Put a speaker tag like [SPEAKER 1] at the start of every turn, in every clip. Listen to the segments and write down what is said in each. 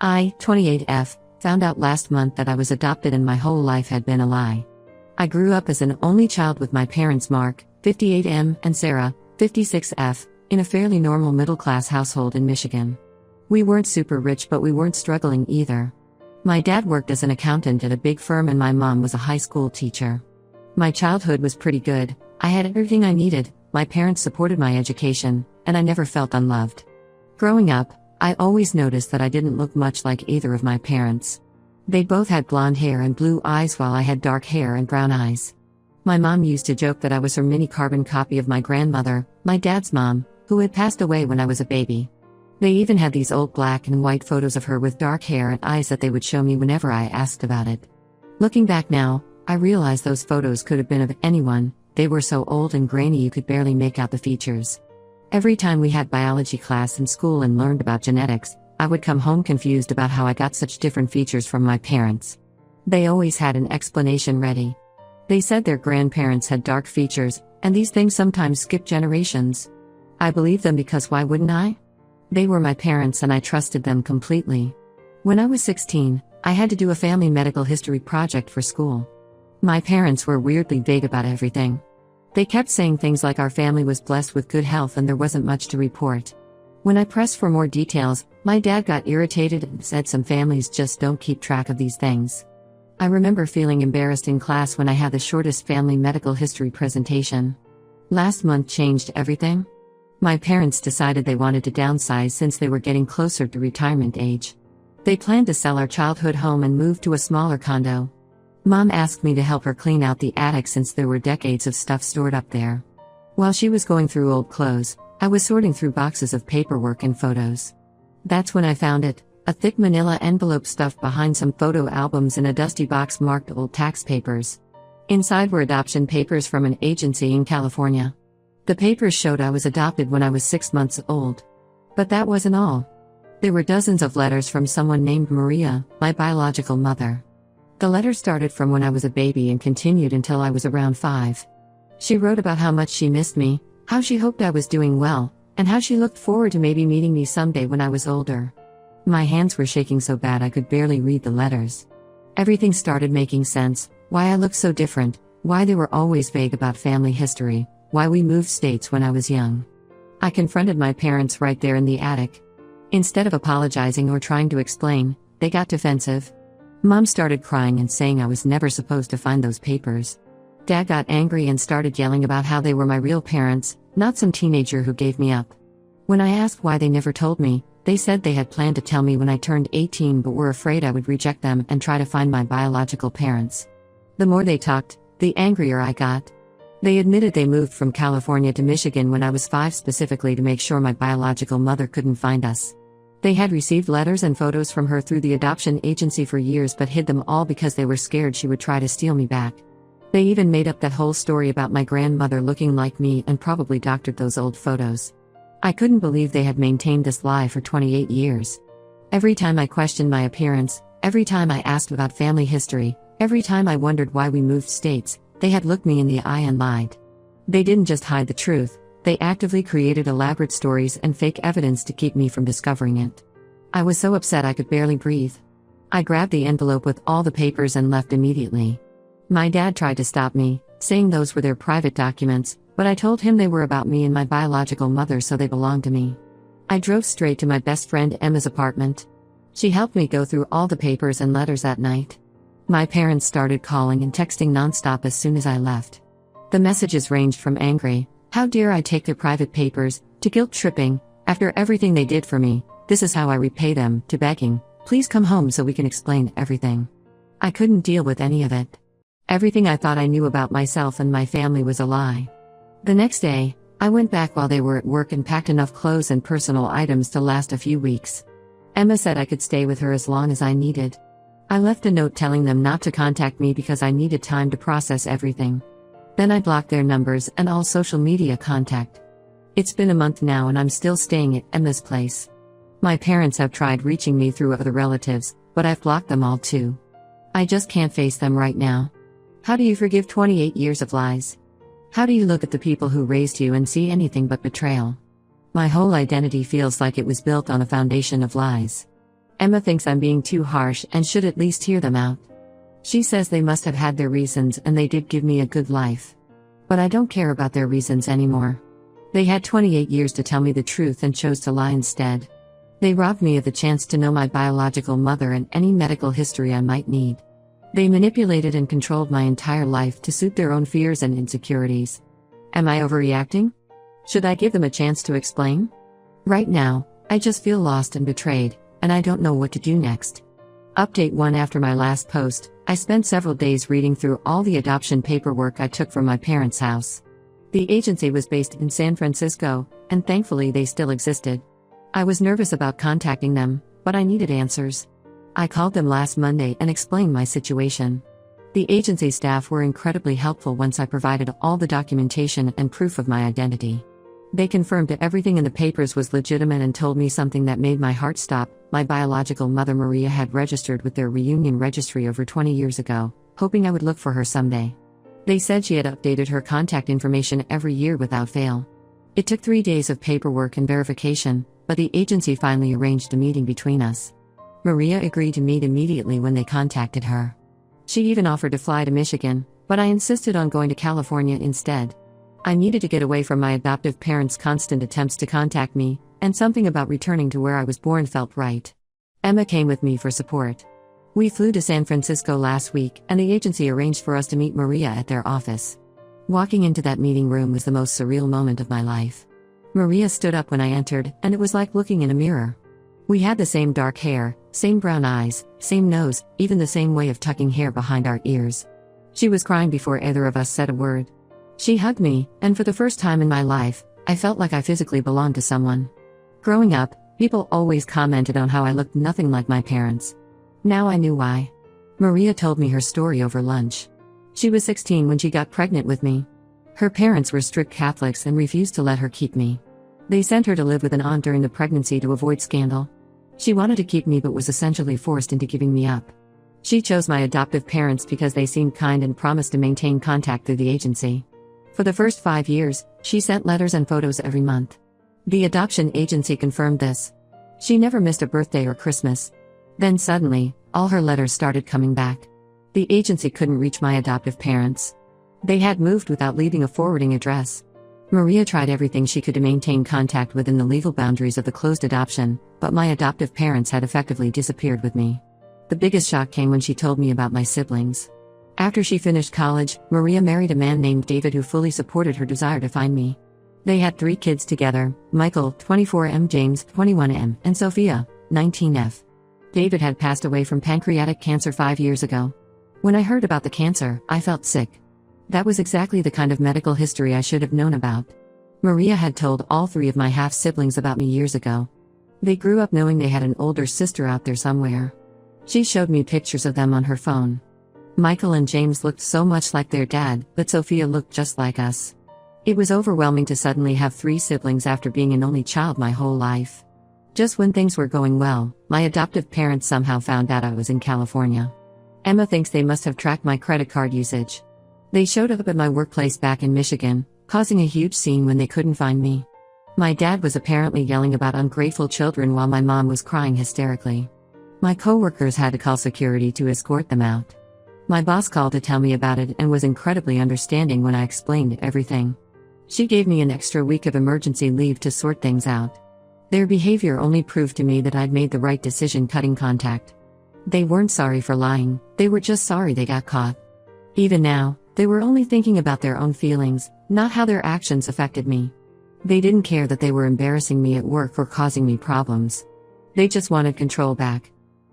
[SPEAKER 1] I, 28F, found out last month that I was adopted and my whole life had been a lie. I grew up as an only child with my parents Mark, 58M, and Sarah, 56F, in a fairly normal middle-class household in Michigan. We weren't super rich, but we weren't struggling either. My dad worked as an accountant at a big firm and my mom was a high school teacher. My childhood was pretty good. I had everything I needed, my parents supported my education, and I never felt unloved. Growing up, I always noticed that I didn't look much like either of my parents. They both had blonde hair and blue eyes while I had dark hair and brown eyes. My mom used to joke that I was her mini carbon copy of my grandmother, my dad's mom, who had passed away when I was a baby. They even had these old black and white photos of her with dark hair and eyes that they would show me whenever I asked about it. Looking back now, I realize those photos could have been of anyone. They were so old and grainy you could barely make out the features. Every time we had biology class in school and learned about genetics, I would come home confused about how I got such different features from my parents. They always had an explanation ready. They said their grandparents had dark features, and these things sometimes skip generations. I believed them because why wouldn't I? They were my parents and I trusted them completely. When I was 16, I had to do a family medical history project for school. My parents were weirdly vague about everything. They kept saying things like our family was blessed with good health and there wasn't much to report. When I pressed for more details, my dad got irritated and said some families just don't keep track of these things. I remember feeling embarrassed in class when I had the shortest family medical history presentation. Last month changed everything. My parents decided they wanted to downsize since they were getting closer to retirement age. They planned to sell our childhood home and move to a smaller condo. Mom asked me to help her clean out the attic since there were decades of stuff stored up there. While she was going through old clothes, I was sorting through boxes of paperwork and photos. That's when I found it, a thick manila envelope stuffed behind some photo albums in a dusty box marked old tax papers. Inside were adoption papers from an agency in California. The papers showed I was adopted when I was 6 months old. But that wasn't all. There were dozens of letters from someone named Maria, my biological mother. The letter started from when I was a baby and continued until I was around 5. She wrote about how much she missed me, how she hoped I was doing well, and how she looked forward to maybe meeting me someday when I was older. My hands were shaking so bad I could barely read the letters. Everything started making sense, why I looked so different, why they were always vague about family history, why we moved states when I was young. I confronted my parents right there in the attic. Instead of apologizing or trying to explain, they got defensive. Mom started crying and saying I was never supposed to find those papers. Dad got angry and started yelling about how they were my real parents, not some teenager who gave me up. When I asked why they never told me, they said they had planned to tell me when I turned 18 but were afraid I would reject them and try to find my biological parents. The more they talked, the angrier I got. They admitted they moved from California to Michigan when I was 5 specifically to make sure my biological mother couldn't find us. They had received letters and photos from her through the adoption agency for years but hid them all because they were scared she would try to steal me back. They even made up that whole story about my grandmother looking like me and probably doctored those old photos. I couldn't believe they had maintained this lie for 28 years. Every time I questioned my appearance, every time I asked about family history, every time I wondered why we moved states, they had looked me in the eye and lied. They didn't just hide the truth, they actively created elaborate stories and fake evidence to keep me from discovering it. I was so upset I could barely breathe. I grabbed the envelope with all the papers and left immediately. My dad tried to stop me, saying those were their private documents, but I told him they were about me and my biological mother, so they belonged to me. I drove straight to my best friend Emma's apartment. She helped me go through all the papers and letters that night. My parents started calling and texting nonstop as soon as I left. The messages ranged from angry, "How dare I take their private papers," to guilt-tripping, "After everything they did for me, this is how I repay them," to begging, "Please come home so we can explain everything." I couldn't deal with any of it. Everything I thought I knew about myself and my family was a lie. The next day, I went back while they were at work and packed enough clothes and personal items to last a few weeks. Emma said I could stay with her as long as I needed. I left a note telling them not to contact me because I needed time to process everything. Then I blocked their numbers and all social media contact. It's been a month now and I'm still staying at Emma's place. My parents have tried reaching me through other relatives, but I've blocked them all too. I just can't face them right now. How do you forgive 28 years of lies? How do you look at the people who raised you and see anything but betrayal? My whole identity feels like it was built on a foundation of lies. Emma thinks I'm being too harsh and should at least hear them out. She says they must have had their reasons and they did give me a good life. But I don't care about their reasons anymore. They had 28 years to tell me the truth and chose to lie instead. They robbed me of the chance to know my biological mother and any medical history I might need. They manipulated and controlled my entire life to suit their own fears and insecurities. Am I overreacting? Should I give them a chance to explain? Right now, I just feel lost and betrayed, and I don't know what to do next. Update 1. After my last post, I spent several days reading through all the adoption paperwork I took from my parents' house. The agency was based in San Francisco, and thankfully they still existed. I was nervous about contacting them, but I needed answers. I called them last Monday and explained my situation. The agency staff were incredibly helpful once I provided all the documentation and proof of my identity. They confirmed that everything in the papers was legitimate and told me something that made my heart stop. My biological mother Maria had registered with their reunion registry over 20 years ago, hoping I would look for her someday. They said she had updated her contact information every year without fail. It took 3 days of paperwork and verification, but the agency finally arranged a meeting between us. Maria agreed to meet immediately when they contacted her. She even offered to fly to Michigan, but I insisted on going to California instead. I needed to get away from my adoptive parents' constant attempts to contact me, and something about returning to where I was born felt right. Emma came with me for support. We flew to San Francisco last week, and the agency arranged for us to meet Maria at their office. Walking into that meeting room was the most surreal moment of my life. Maria stood up when I entered, and it was like looking in a mirror. We had the same dark hair, same brown eyes, same nose, even the same way of tucking hair behind our ears. She was crying before either of us said a word. She hugged me, and for the first time in my life, I felt like I physically belonged to someone. Growing up, people always commented on how I looked nothing like my parents. Now I knew why. Maria told me her story over lunch. She was 16 when she got pregnant with me. Her parents were strict Catholics and refused to let her keep me. They sent her to live with an aunt during the pregnancy to avoid scandal. She wanted to keep me but was essentially forced into giving me up. She chose my adoptive parents because they seemed kind and promised to maintain contact through the agency. For the first 5 years, she sent letters and photos every month. The adoption agency confirmed this. She never missed a birthday or Christmas. Then suddenly, all her letters started coming back. The agency couldn't reach my adoptive parents. They had moved without leaving a forwarding address. Maria tried everything she could to maintain contact within the legal boundaries of the closed adoption, but my adoptive parents had effectively disappeared with me. The biggest shock came when she told me about my siblings. After she finished college, Maria married a man named David who fully supported her desire to find me. They had 3 kids together, Michael, 24M, James, 21M, and Sophia, 19F. David had passed away from pancreatic cancer 5 years ago. When I heard about the cancer, I felt sick. That was exactly the kind of medical history I should have known about. Maria had told all 3 of my half-siblings about me years ago. They grew up knowing they had an older sister out there somewhere. She showed me pictures of them on her phone. Michael and James looked so much like their dad, but Sophia looked just like us. It was overwhelming to suddenly have 3 siblings after being an only child my whole life. Just when things were going well, my adoptive parents somehow found out I was in California. Emma thinks they must have tracked my credit card usage. They showed up at my workplace back in Michigan, causing a huge scene when they couldn't find me. My dad was apparently yelling about ungrateful children while my mom was crying hysterically. My coworkers had to call security to escort them out. My boss called to tell me about it and was incredibly understanding when I explained everything. She gave me an extra week of emergency leave to sort things out. Their behavior only proved to me that I'd made the right decision cutting contact. They weren't sorry for lying, they were just sorry they got caught. Even now, they were only thinking about their own feelings, not how their actions affected me. They didn't care that they were embarrassing me at work or causing me problems. They just wanted control back.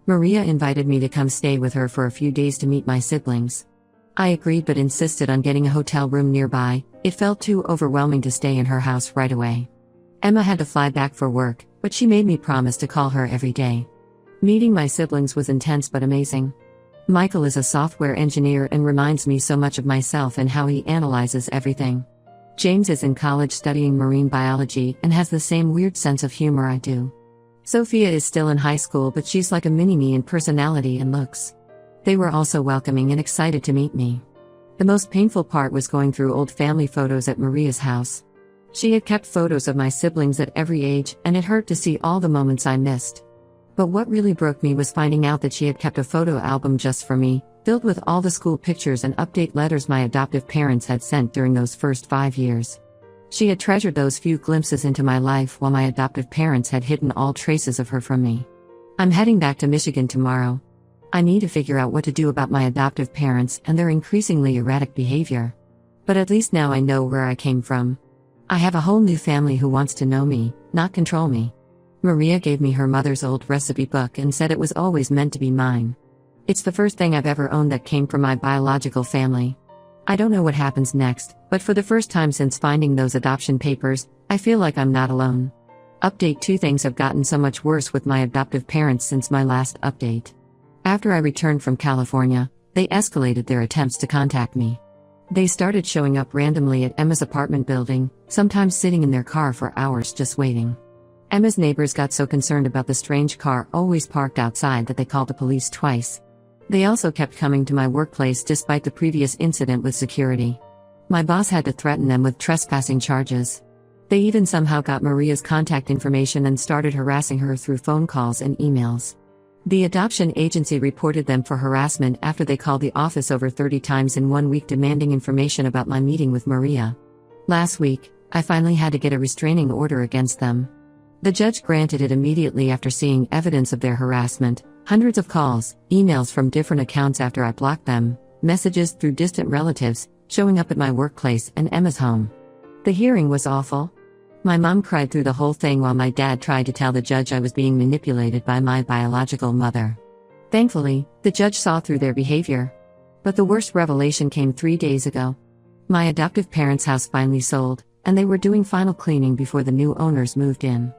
[SPEAKER 1] Maria invited me to come stay with her for a few days to meet my siblings. I agreed but insisted on getting a hotel room nearby. It felt too overwhelming to stay in her house right away. Emma had to fly back for work, but she made me promise to call her every day. Meeting my siblings was intense but amazing. Michael is a software engineer and reminds me so much of myself and how he analyzes everything. James is in college studying marine biology and has the same weird sense of humor I do. Sophia is still in high school but she's like a mini-me in personality and looks. They were also welcoming and excited to meet me. The most painful part was going through old family photos at Maria's house. She had kept photos of my siblings at every age and it hurt to see all the moments I missed. But what really broke me was finding out that she had kept a photo album just for me, filled with all the school pictures and update letters my adoptive parents had sent during those first 5 years. She had treasured those few glimpses into my life while my adoptive parents had hidden all traces of her from me. I'm heading back to Michigan tomorrow. I need to figure out what to do about my adoptive parents and their increasingly erratic behavior. But at least now I know where I came from. I have a whole new family who wants to know me, not control me. Maria gave me her mother's old recipe book and said it was always meant to be mine. It's the first thing I've ever owned that came from my biological family. I don't know what happens next, but for the first time since finding those adoption papers, I feel like I'm not alone. Update 2: Things have gotten so much worse with my adoptive parents since my last update. After I returned from California, they escalated their attempts to contact me. They started showing up randomly at Emma's apartment building, sometimes sitting in their car for hours just waiting. Emma's neighbors got so concerned about the strange car always parked outside that they called the police twice. They also kept coming to my workplace despite the previous incident with security. My boss had to threaten them with trespassing charges. They even somehow got Maria's contact information and started harassing her through phone calls and emails. The adoption agency reported them for harassment after they called the office over 30 times in 1 week demanding information about my meeting with Maria. Last week, I finally had to get a restraining order against them. The judge granted it immediately after seeing evidence of their harassment, hundreds of calls, emails from different accounts after I blocked them, messages through distant relatives, showing up at my workplace and Emma's home. The hearing was awful. My mom cried through the whole thing while my dad tried to tell the judge I was being manipulated by my biological mother. Thankfully, the judge saw through their behavior. But the worst revelation came 3 days ago. My adoptive parents' house finally sold, and they were doing final cleaning before the new owners moved in.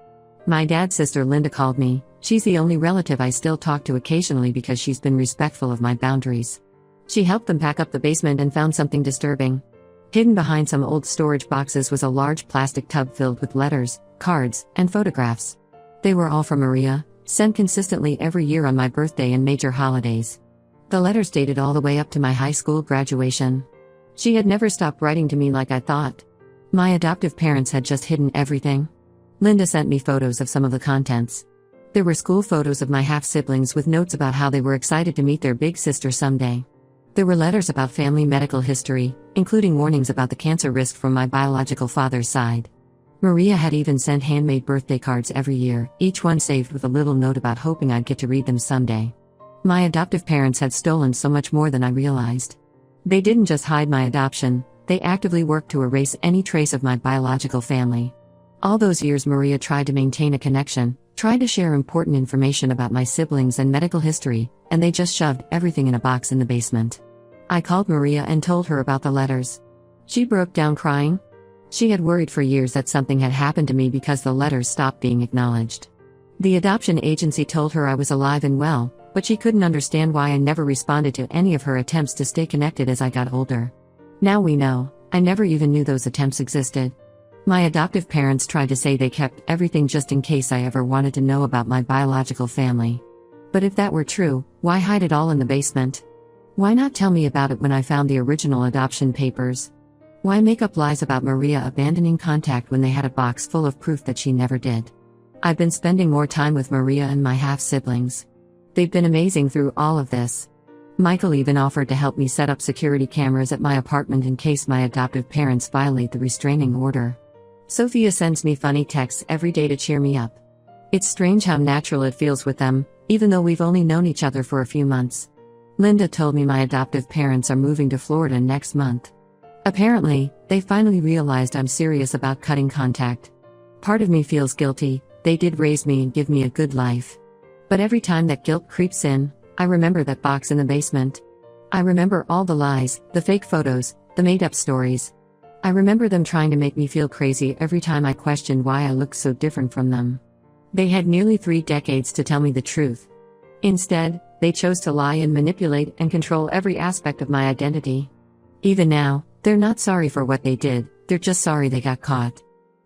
[SPEAKER 1] My dad's sister Linda called me. She's the only relative I still talk to occasionally because she's been respectful of my boundaries. She helped them pack up the basement and found something disturbing. Hidden behind some old storage boxes was a large plastic tub filled with letters, cards, and photographs. They were all from Maria, sent consistently every year on my birthday and major holidays. The letters dated all the way up to my high school graduation. She had never stopped writing to me like I thought. My adoptive parents had just hidden everything. Linda sent me photos of some of the contents. There were school photos of my half-siblings with notes about how they were excited to meet their big sister someday. There were letters about family medical history, including warnings about the cancer risk from my biological father's side. Maria had even sent handmade birthday cards every year, each one saved with a little note about hoping I'd get to read them someday. My adoptive parents had stolen so much more than I realized. They didn't just hide my adoption, they actively worked to erase any trace of my biological family. All those years Maria tried to maintain a connection, tried to share important information about my siblings and medical history, and they just shoved everything in a box in the basement. I called Maria and told her about the letters. She broke down crying. She had worried for years that something had happened to me because the letters stopped being acknowledged. The adoption agency told her I was alive and well, but she couldn't understand why I never responded to any of her attempts to stay connected as I got older. Now we know, I never even knew those attempts existed. My adoptive parents tried to say they kept everything just in case I ever wanted to know about my biological family. But if that were true, why hide it all in the basement? Why not tell me about it when I found the original adoption papers? Why make up lies about Maria abandoning contact when they had a box full of proof that she never did? I've been spending more time with Maria and my half-siblings. They've been amazing through all of this. Michael even offered to help me set up security cameras at my apartment in case my adoptive parents violate the restraining order. Sophia sends me funny texts every day to cheer me up. It's strange how natural it feels with them, even though we've only known each other for a few months. Linda told me my adoptive parents are moving to Florida next month. Apparently, they finally realized I'm serious about cutting contact. Part of me feels guilty. They did raise me and give me a good life. But every time that guilt creeps in, I remember that box in the basement. I remember all the lies, the fake photos, the made-up stories. I remember them trying to make me feel crazy every time I questioned why I looked so different from them. They had nearly 3 decades to tell me the truth. Instead, they chose to lie and manipulate and control every aspect of my identity. Even now, they're not sorry for what they did, they're just sorry they got caught.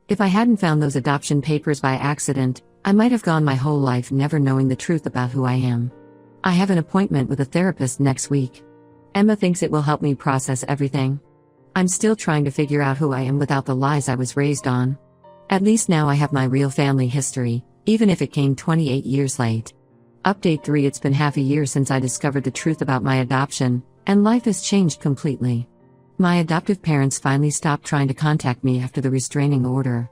[SPEAKER 1] If I hadn't found those adoption papers by accident, I might have gone my whole life never knowing the truth about who I am. I have an appointment with a therapist next week. Emma thinks it will help me process everything. I'm still trying to figure out who I am without the lies I was raised on. At least now I have my real family history, even if it came 28 years late. Update 3. It's been half a year since I discovered the truth about my adoption, and life has changed completely. My adoptive parents finally stopped trying to contact me after the restraining order.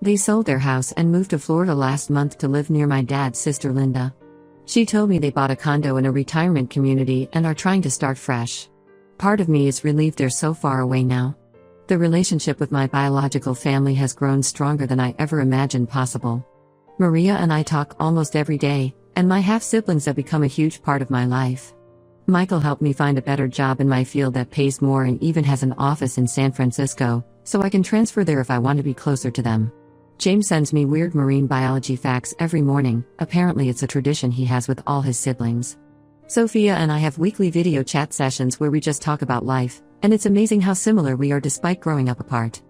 [SPEAKER 1] They sold their house and moved to Florida last month to live near my dad's sister Linda. She told me they bought a condo in a retirement community and are trying to start fresh. Part of me is relieved they're so far away now. The relationship with my biological family has grown stronger than I ever imagined possible. Maria and I talk almost every day, and my half-siblings have become a huge part of my life. Michael helped me find a better job in my field that pays more and even has an office in San Francisco, so I can transfer there if I want to be closer to them. James sends me weird marine biology facts every morning. Apparently it's a tradition he has with all his siblings. Sophia and I have weekly video chat sessions where we just talk about life, and it's amazing how similar we are despite growing up apart.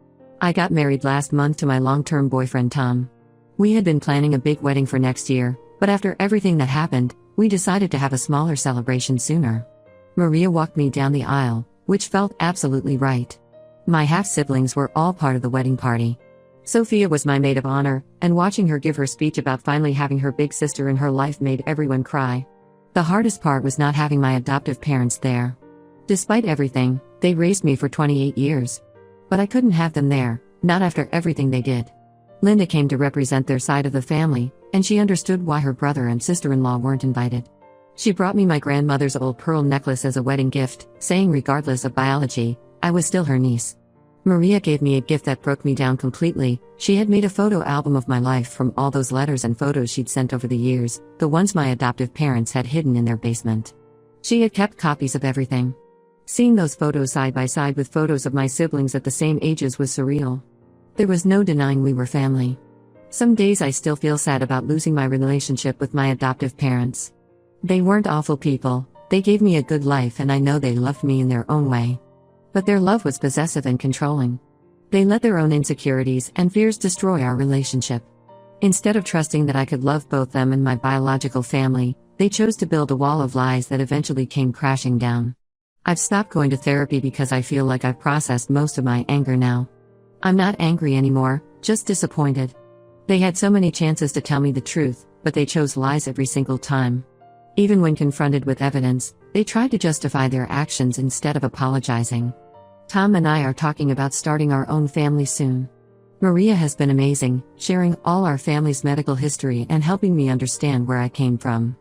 [SPEAKER 1] I got married last month to my long-term boyfriend Tom. We had been planning a big wedding for next year, but after everything that happened, we decided to have a smaller celebration sooner. Maria walked me down the aisle, which felt absolutely right. My half-siblings were all part of the wedding party. Sophia was my maid of honor, and watching her give her speech about finally having her big sister in her life made everyone cry. The hardest part was not having my adoptive parents there. Despite everything, they raised me for 28 years. But I couldn't have them there, not after everything they did. Linda came to represent their side of the family, and she understood why her brother and sister-in-law weren't invited. She brought me my grandmother's old pearl necklace as a wedding gift, saying regardless of biology, I was still her niece. Maria gave me a gift that broke me down completely. She had made a photo album of my life from all those letters and photos she'd sent over the years, the ones my adoptive parents had hidden in their basement. She had kept copies of everything. Seeing those photos side by side with photos of my siblings at the same ages was surreal. There was no denying we were family. Some days I still feel sad about losing my relationship with my adoptive parents. They weren't awful people, they gave me a good life and I know they loved me in their own way. But their love was possessive and controlling. They let their own insecurities and fears destroy our relationship. Instead of trusting that I could love both them and my biological family, they chose to build a wall of lies that eventually came crashing down. I've stopped going to therapy because I feel like I've processed most of my anger now. I'm not angry anymore, just disappointed. They had so many chances to tell me the truth, but they chose lies every single time. Even when confronted with evidence, they tried to justify their actions instead of apologizing. Tom and I are talking about starting our own family soon. Maria has been amazing, sharing all our family's medical history and helping me understand where I came from.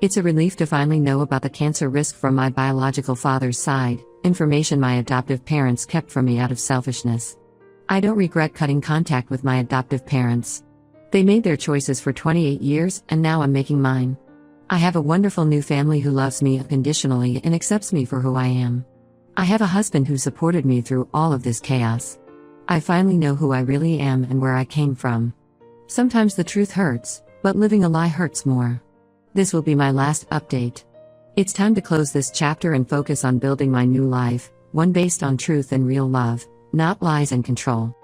[SPEAKER 1] It's a relief to finally know about the cancer risk from my biological father's side, information my adoptive parents kept from me out of selfishness. I don't regret cutting contact with my adoptive parents. They made their choices for 28 years, and now I'm making mine. I have a wonderful new family who loves me unconditionally and accepts me for who I am. I have a husband who supported me through all of this chaos. I finally know who I really am and where I came from. Sometimes the truth hurts, but living a lie hurts more. This will be my last update. It's time to close this chapter and focus on building my new life, one based on truth and real love, not lies and control.